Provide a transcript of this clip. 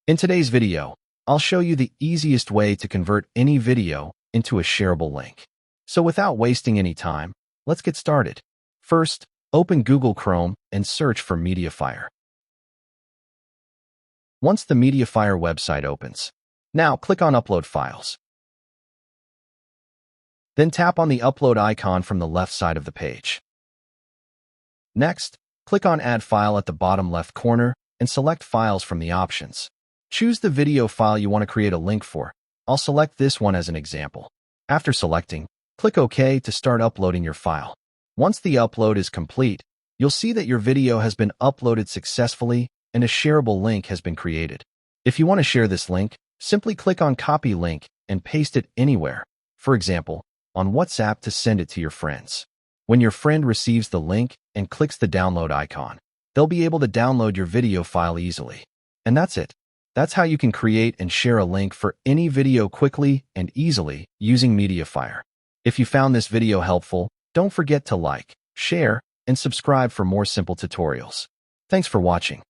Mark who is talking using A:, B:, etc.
A: In today's video, I'll show you the easiest way to convert any video into a shareable link. So without wasting any time, let's get started. First, open Google Chrome and search for Mediafire. Once the Mediafire website opens, now click on Upload Files. Then tap on the upload icon from the left side of the page. Next, click on Add File at the bottom left corner and select Files from the options. Choose the video file you want to create a link for. I'll select this one as an example. After selecting, click OK to start uploading your file. Once the upload is complete, you'll see that your video has been uploaded successfully and a shareable link has been created. If you want to share this link, simply click on Copy Link and paste it anywhere. For example, on WhatsApp to send it to your friends. When your friend receives the link and clicks the download icon, they'll be able to download your video file easily. And that's it. That's how you can create and share a link for any video quickly and easily using Mediafire. If you found this video helpful, don't forget to like, share, and subscribe for more simple tutorials. Thanks for watching.